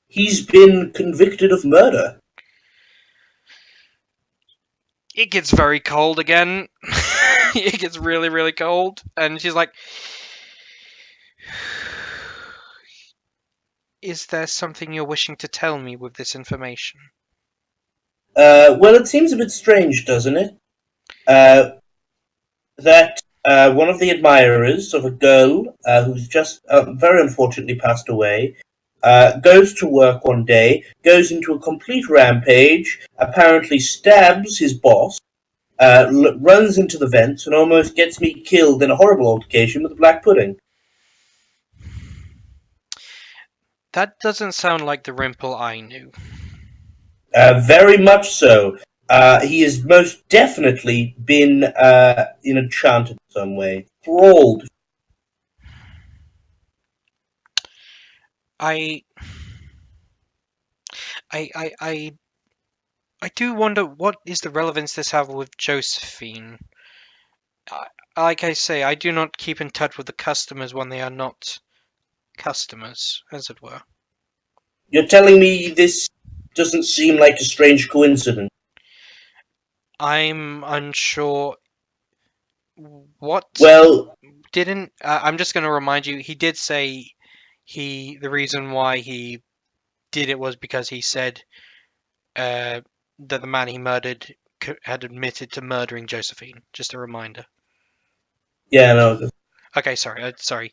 He's been convicted of murder. It gets very cold again. It gets really, really cold. And she's like, is there something you're wishing to tell me with this information? Well, it seems a bit strange, doesn't it? Uh, that one of the admirers of a girl who's just very unfortunately passed away goes to work one day, goes into a complete rampage, apparently stabs his boss, runs into the vents, and almost gets me killed in a horrible altercation with a black pudding. That doesn't sound like the Rimple I knew. Very much so. He has most definitely been enchanted in some way, thralled. I, I I do wonder what is the relevance this have with Josephine. I, like I say, I do not keep in touch with the customers when they are not customers, as it were. You're telling me this doesn't seem like a strange coincidence? I'm unsure what Well, didn't. I'm just going to remind you. He did say the reason why he did it was because he said that the man he murdered had admitted to murdering Josephine. Just a reminder. yeah, no. Okay, sorry. Sorry.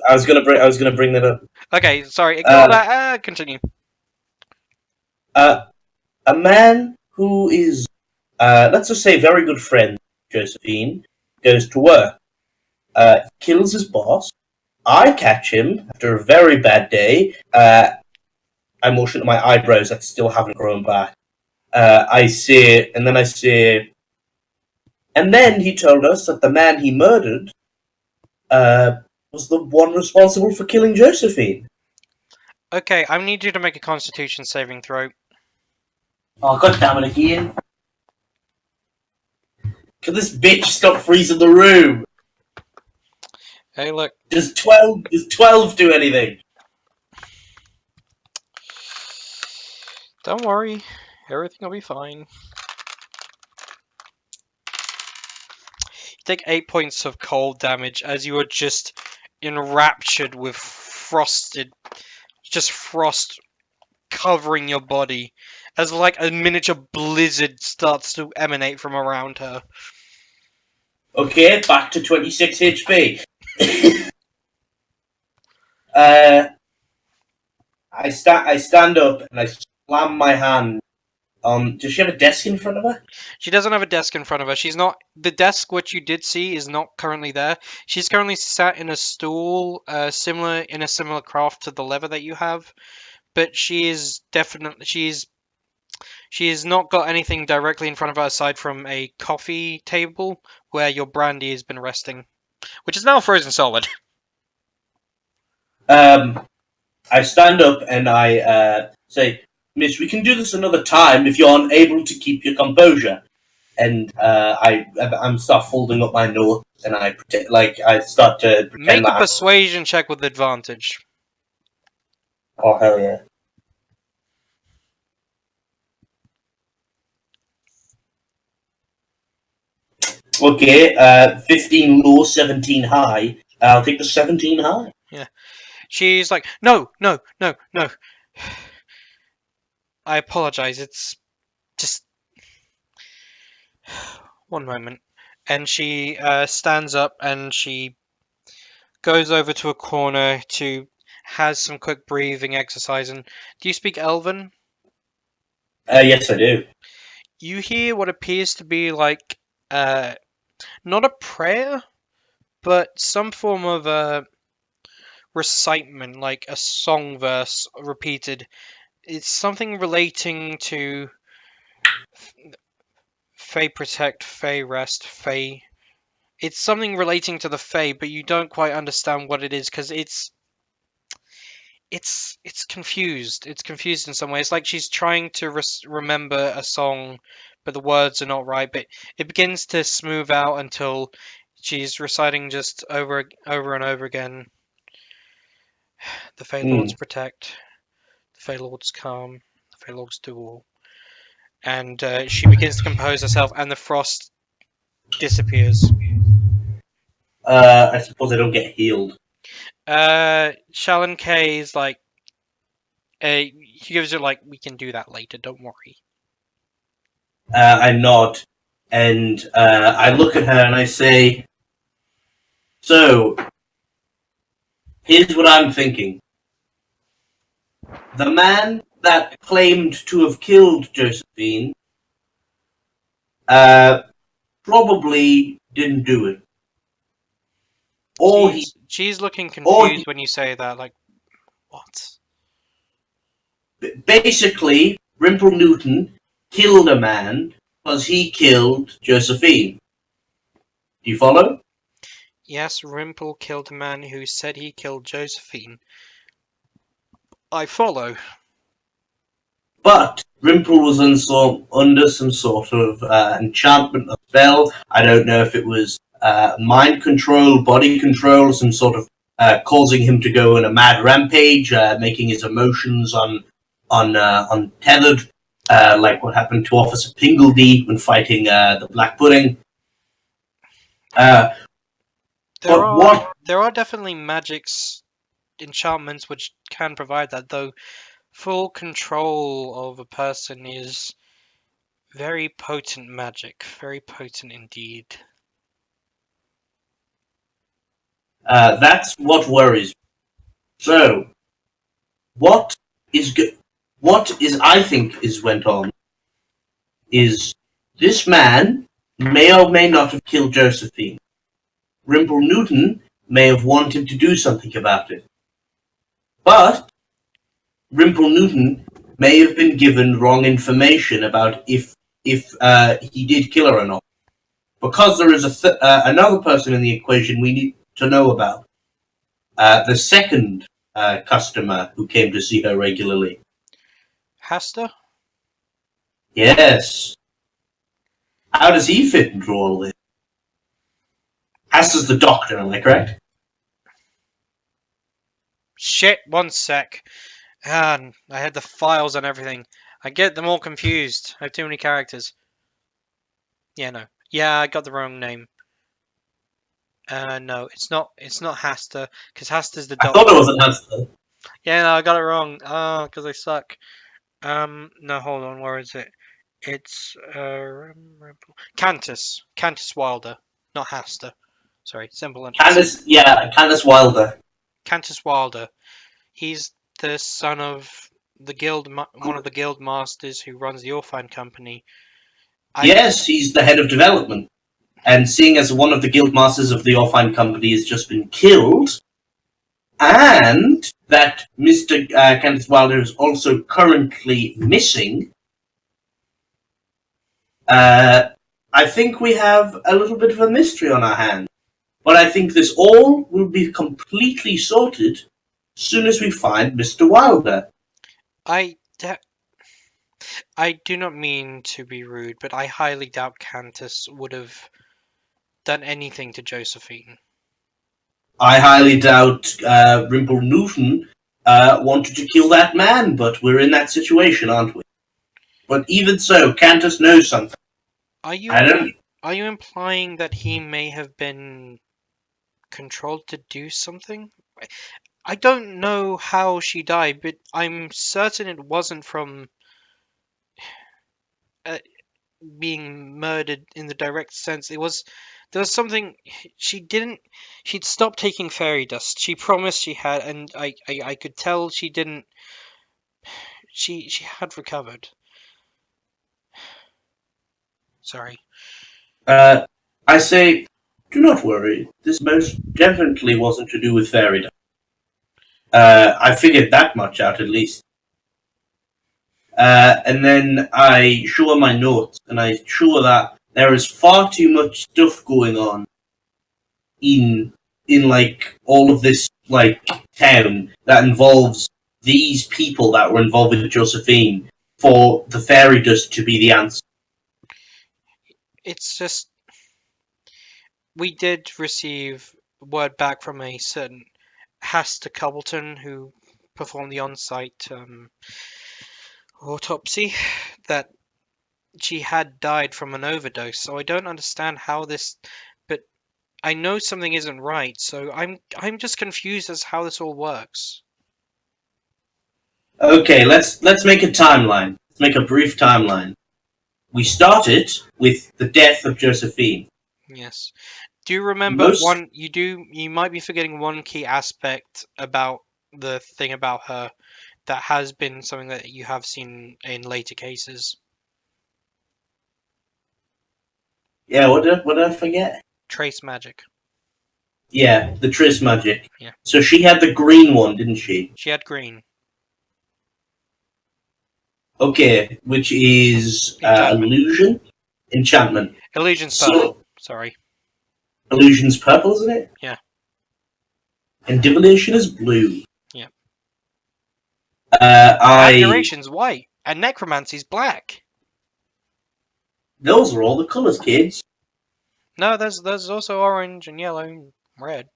I was gonna bring that up. Okay, sorry. Ignore Uh, that. Continue. uh, a man who is, let's just say, very good friend, Josephine, goes to work, kills his boss. I catch him after a very bad day. I motion to my eyebrows that still haven't grown back. I say, and then I say, and then he told us that the man he murdered uh, was the one responsible for killing Josephine. Okay, I need you to make a Constitution saving throw. Oh, god damn it again. Can this bitch stop freezing the room? Hey, look. Does 12 do anything? Don't worry. Everything will be fine. You take 8 points of cold damage as you are just enraptured with frost covering your body as like a miniature blizzard starts to emanate from around her. Okay, back to 26 HP. uh, I stand up and I slam my hand on. Does she have a desk in front of her? She doesn't have a desk in front of her. She's not. The desk which you did see is not currently there. She's currently sat in a stool, similar craft to the lever that you have. But she is definitely she's not got anything directly in front of her aside from a coffee table where your brandy has been resting, which is now frozen solid. Um, I stand up and I say, Miss, we can do this another time if you're unable to keep your composure. And I'm start folding up my notes and I start to pretend Make a that I'm. persuasion check with advantage. Oh hell yeah. Okay, 15 low, 17 high. I'll take the 17 high. Yeah. She's like, no, no, no, no. I apologize. It's just one moment. And she stands up and she goes over to a corner to has some quick breathing exercise. And do you speak Elven? Yes, I do. You hear what appears to be like uh, not a prayer, but some form of recitement, like a song verse repeated. It's something relating to Fey Protect, Fey Rest, Fey. It's something relating to the Fey, but you don't quite understand what it is because it's confused. It's confused in some way. It's like she's trying to remember a song, but the words are not right. But it begins to smooth out until she's reciting just over and over again. The Fey Lords Hmm. protect. The Fey Lords calm. The Fey Lords do all. And she begins to compose herself, and the frost disappears. I suppose I don't get healed. Shalon K is like, he gives her like, we can do that later. Don't worry. I nod and I look at her and I say, "So here's what I'm thinking. The man that claimed to have killed Josephine uh, probably didn't do it, or he, She's looking or confused when you say that. Like, what? basically Rimple Newton killed a man because he killed Josephine. Do you follow? Yes, Rimple killed a man who said he killed Josephine. I follow. But Rimple was under some sort of enchantment or spell. I don't know if it was mind control, body control, some sort of causing him to go on a mad rampage, making his emotions untethered, like what happened to Officer Pingledy when fighting the Black Pudding. Uh, but what? There are definitely magics, enchantments which can provide that, though full control of a person is very potent magic, very potent indeed. That's what worries me. So, what is what is I think is went on is this man may or may not have killed Josephine. Rimple Newton may have wanted to do something about it. But Rimple Newton may have been given wrong information about if he did kill her or not. Because there is another person in the equation we need to know about. The second customer who came to see her regularly. Hasta? Yes. How does he fit into all this? Hasta's the doctor, am I correct? Shit, one sec. Ah, I had the files and everything. I get them all confused. I have too many characters. Yeah, no. Yeah, I got the wrong name. No, it's not. It's not Hasta, because Hasta's the I thought it doctor. was an Hasta. Yeah, no, I got it wrong. Oh, because I suck. No, hold on. Where is it? It's Cantus. Cantus Wilder, not Hasta. Sorry, simple and Candace Wilder. Cantus Wilder. He's the son of the one of the guild masters who runs the Orphan Company. I Yes, he's the head of development. And seeing as one of the guild masters of the Orphan Company has just been killed, and that Mr. Candace Wilder is also currently missing, I think we have a little bit of a mystery on our hands. But I think this all will be completely sorted as soon as we find Mr. Wilder. I I do not mean to be rude, but I highly doubt Cantus would have done anything to Josephine. I highly doubt Rimple Newton wanted to kill that man, but we're in that situation, aren't we? But even so, Cantus knows something. Are I you don't. are you implying that he may have been controlled to do something? I don't know how she died, but I'm certain it wasn't from uh, being murdered in the direct sense. It was there was something she didn't. She'd stopped taking fairy dust. She promised she had, and I could tell she didn't. She had recovered. Sorry. Uh, I say, do not worry. This most definitely wasn't to do with fairy dust. I figured that much out at least. And then I show her my notes, and I show her that there is far too much stuff going on in like all of this like town that involves these people that were involved with Josephine for the fairy dust to be the answer. It's just we did receive word back from a certain Hasta Cobbleton who performed the on-site autopsy that she had died from an overdose. So I don't understand how this, but I know something isn't right. So I'm just confused as how this all works. Okay, let's make a timeline. Let's make a brief timeline. We started with the death of Josephine. Yes. Do you remember Most one? You might be forgetting one key aspect about the thing about her that has been something that you have seen in later cases. yeah, what did I forget? Trace magic. Yeah, the Triss magic. Yeah. So she had the green one, didn't she? She had green. Okay, which is Enchantment. illusion, enchantment. Illusion's So purple. Sorry. illusion's purple, isn't it? Yeah. And divination is blue. Yeah. I Abjuration's white. And necromancy's black. those are all the colors, kids. No, there's also orange and yellow and red.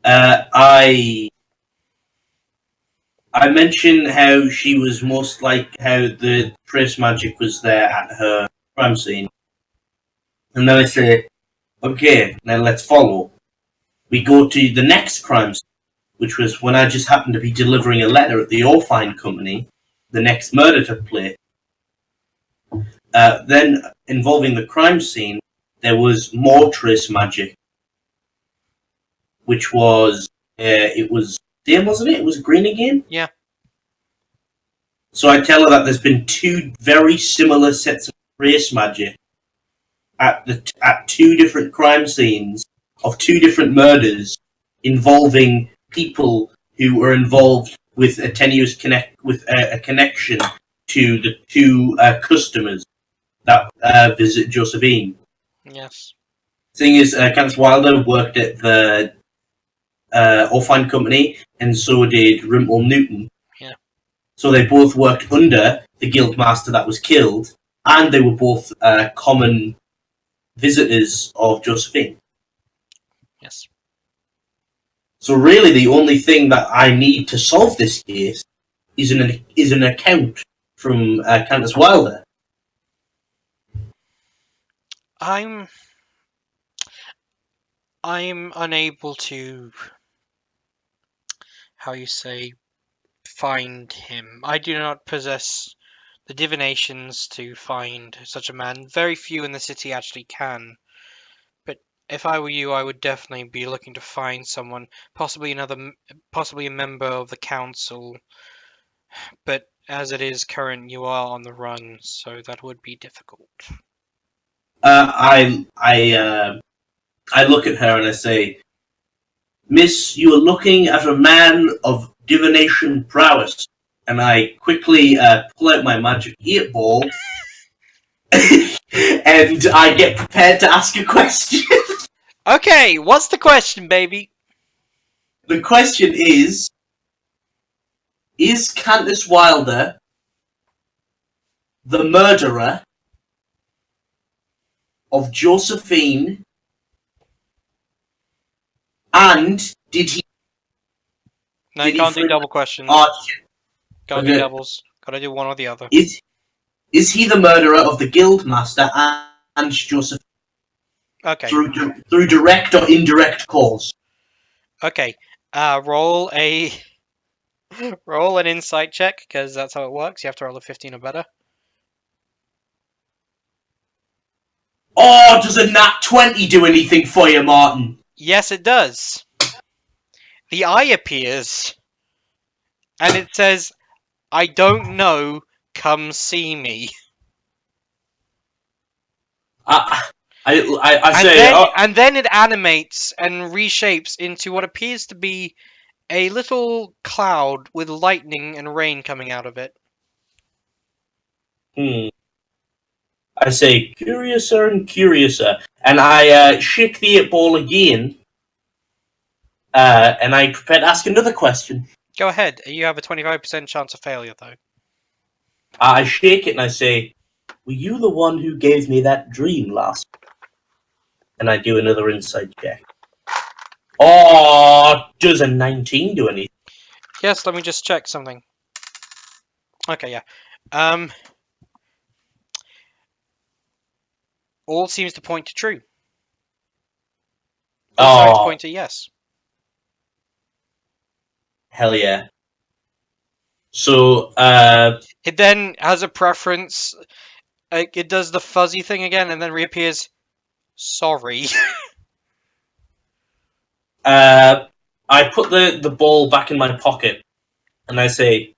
I mentioned how she was most like how the trace magic was there at her crime scene, and then I say, okay, now let's follow. We go to the next crime scene, which was when I just happened to be delivering a letter at the Orphan Company. The next murder took place. Then, involving the crime scene, there was more trace magic, which was it was same, wasn't it? It was green again. Yeah. So I tell her that there's been two very similar sets of trace magic at two different crime scenes of two different murders involving people who were involved with a tenuous a connection to the two customers that visit Josephine. Yes. Thing is, Candice Wilder worked at the Orphan Company, and so did Rimple Newton. Yeah. So they both worked under the guildmaster that was killed, and they were both common visitors of Josephine. Yes. So really, the only thing that I need to solve this case is an account from Candice Wilder. I'm unable to, how you say, find him. I do not possess the divinations to find such a man. Very few in the city actually can. But if I were you, I would definitely be looking to find someone, possibly a member of the council. But as it is current, you are on the run, so that would be difficult. I look at her and I say, Miss, you are looking at a man of divination prowess. And I quickly pull out my magic 8-ball and I get prepared to ask a question. Okay, what's the question, baby? The question is Candice Wilder the murderer of Josephine, and did he No, you did he can't do free double questions. Can't do Okay. doubles. Gotta do one or the other. Is he the murderer of the guildmaster and Josephine Okay, through direct or indirect cause? okay. Roll a roll an insight check because that's how it works. You have to roll a 15 or better. Oh, does a nat 20 do anything for you, Martin? Yes, it does. The eye appears and it says, "I don't know. Come see me." I, I And say, then oh, and then it animates and reshapes into what appears to be a little cloud with lightning and rain coming out of it. hmm. I say, curiouser and curiouser. And I shake the 8 ball again, and I prepare to ask another question. Go ahead. You have a 25% chance of failure, though. I shake it and I say, were you the one who gave me that dream last? And I do another insight check. Oh, does a 19 do anything? Yes, let me just check something. Okay, yeah. Um, all seems to point to true. All signs Oh, point to yes. hell yeah. So, It then has a preference. It does the fuzzy thing again and then reappears. Sorry. uh, I put the ball back in my pocket and I say,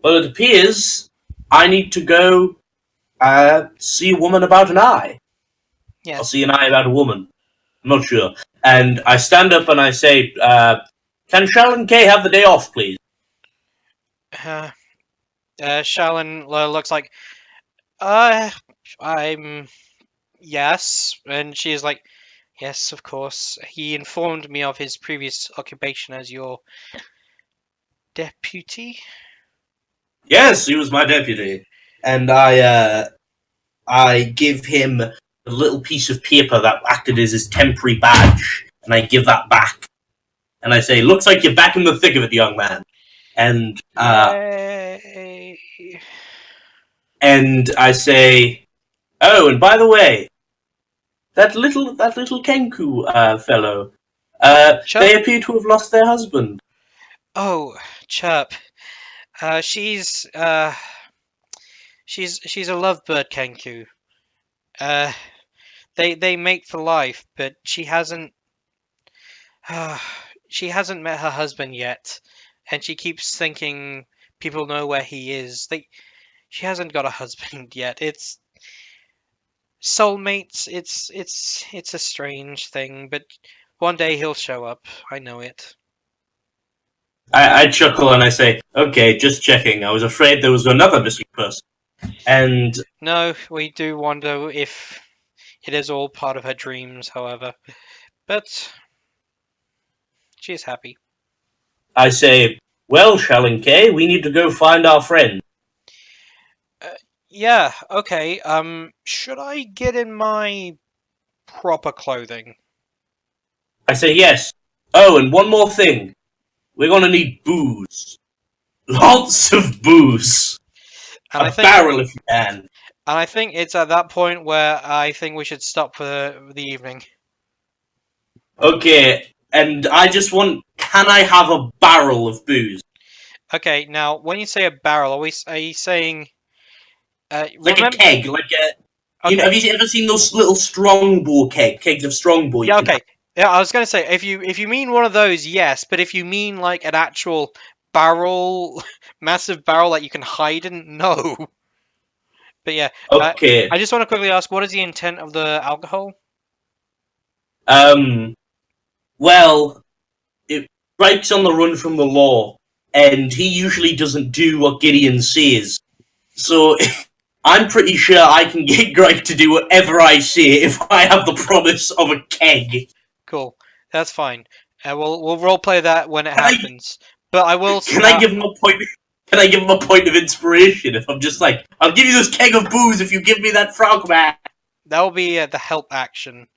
well, it appears I need to go see a woman about an eye. Or Yes. see an eye about a woman. I'm not sure. And I stand up and I say, can Sharon Kay have the day off, please? Uh, Shalyn looks like, uh, I'm. Yes. And she is like, yes, of course. He informed me of his previous occupation as your deputy. Yes, he was my deputy. And I give him a little piece of paper that acted as his temporary badge, and I give that back. And I say, looks like you're back in the thick of it, young man. And Yay. I say, oh, and by the way, that little Kenku fellow, Chirp. they appear to have lost their husband. Oh, Chirp. She's she's a lovebird, Kenku. Uh, they mate for life, but she hasn't met her husband yet, and she keeps thinking people know where he is. She hasn't got a husband yet. It's soulmates. It's a strange thing, but one day he'll show up. I know it. I chuckle and I say, okay, just checking. I was afraid there was another missing person. And No, we do wonder if it is all part of her dreams, however. But she is happy. I say, well, Shallon K, we need to go find our friend. Uh, yeah, okay. Should I get in my proper clothing? I say, yes. Oh, and one more thing. We're going to need booze. Lots of booze. And I A think barrel if you can. and I think it's at that point where I think we should stop for the evening. Okay, and I just want, can I have a barrel of booze? Okay, now when you say a barrel, are you saying Like a remember keg, like a, okay. have you ever seen those little strongbow kegs of strongbow you Yeah, can have? okay. Yeah, I was gonna say if you mean one of those, yes, but if you mean like an actual barrel, massive barrel that you can hide in, no. But yeah, Okay, I just want to quickly ask, what is the intent of the alcohol? um, well, it Strike's on the run from the law, and he usually doesn't do what Gideon says. So I'm pretty sure I can get Greg to do whatever I say if I have the promise of a keg. Cool, that's fine. We'll role play that when it Can I happens. But I will. can I give him a point? Can I give him a point of inspiration if I'm just like, I'll give you this keg of booze if you give me that frog man? That will be the help action,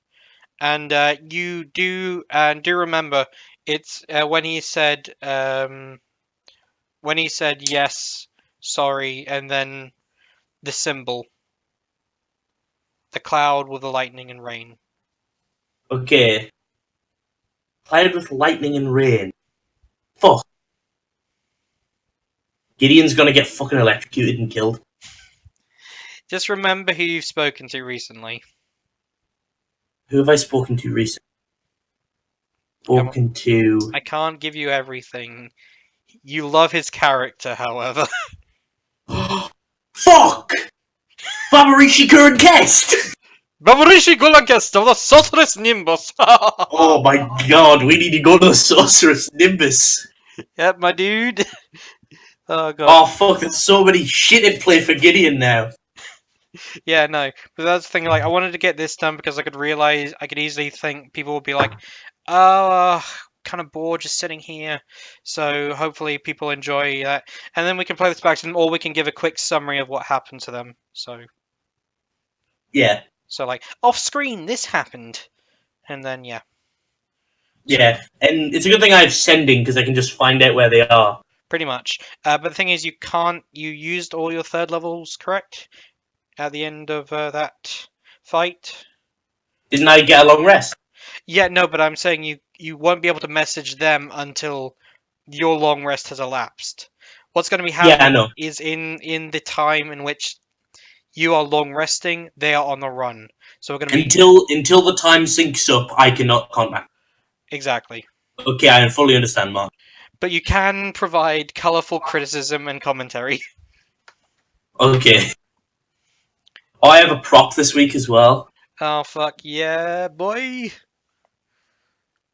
and you do remember it's when he said yes, sorry, and then the symbol, the cloud with the lightning and rain. Okay. Cloud with lightning and rain. Fuck. Gideon's gonna get fucking electrocuted and killed. Just remember who you've spoken to recently. Who have I spoken to recently? Spoken to. I can't give you everything. You love his character, however. Fuck! Babarishi current guest! Babarishi Gulagest of the Sorceress Nimbus! Oh my god, we need to go to the Sorceress Nimbus. Yep, my dude. Oh god. Oh fuck, there's so many shit in play for Gideon now. Yeah, no. But that's the thing, like, I wanted to get this done because I could easily think people would be like, oh, kind of bored just sitting here. So hopefully people enjoy that. And then we can play this back to them, or we can give a quick summary of what happened to them. Yeah. So like, off screen, this happened. And then, yeah. Yeah, and it's a good thing I have sending because I can just find out where they are. Pretty much. But the thing is, you used all your third levels, correct? At the end of that fight? Didn't I get a long rest? Yeah, no, but I'm saying you won't be able to message them until your long rest has elapsed. What's going to be happening is in the time in which you are long resting, they are on the run. So we're going to be until the time syncs up, I cannot contact. Exactly. Okay, I fully understand, Mark. But you can provide colourful criticism and commentary. Okay. Oh, I have a prop this week as well. Oh fuck yeah, boy!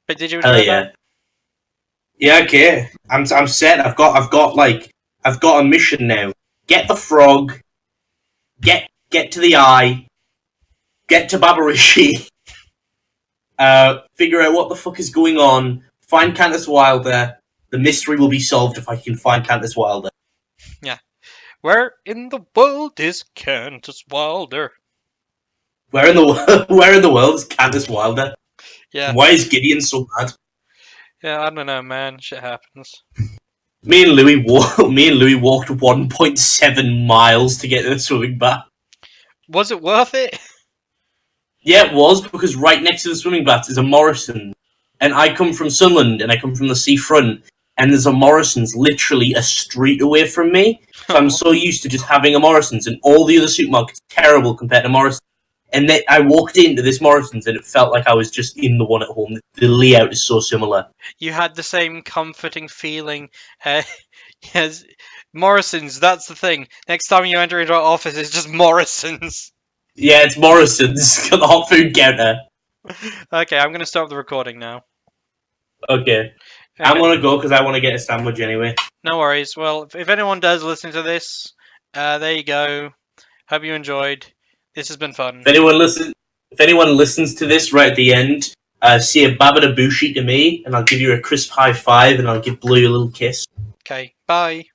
But did you Hell enjoy yeah. that? Yeah, okay. I'm set. I've got a mission now. Get the frog. Get to the eye. Get to Babarishi. Figure out what the fuck is going on. Find Candace Wilder. The mystery will be solved if I can find Candace Wilder. Yeah. Where in the world is Candace Wilder? Where in the world is Candace Wilder? Yeah. Why is Gideon so mad? Yeah, I don't know, man. Shit happens. Me and Louis walked 1.7 miles to get to the swimming bath. Was it worth it? Yeah, it was, because right next to the swimming baths is a Morrison. And I come from Sunderland, and I come from the seafront, and there's a Morrison's literally a street away from me. So I'm so used to just having a Morrison's, and all the other supermarkets are terrible compared to Morrison's. And then I walked into this Morrison's, and it felt like I was just in the one at home. The layout is so similar. You had the same comforting feeling. Yes, Morrison's, that's the thing. Next time you enter into our office, it's just Morrison's. Yeah, it's Morrison's. Got the hot food counter. Okay, I'm going to stop the recording now. Okay. I'm going to go because I want to get a sandwich anyway. No worries. Well, if anyone does listen to this, there you go. Hope you enjoyed. This has been fun. If anyone listens to this right at the end, say a babadabushi to me, and I'll give you a crisp high five, and I'll give Blue a little kiss. Okay, bye.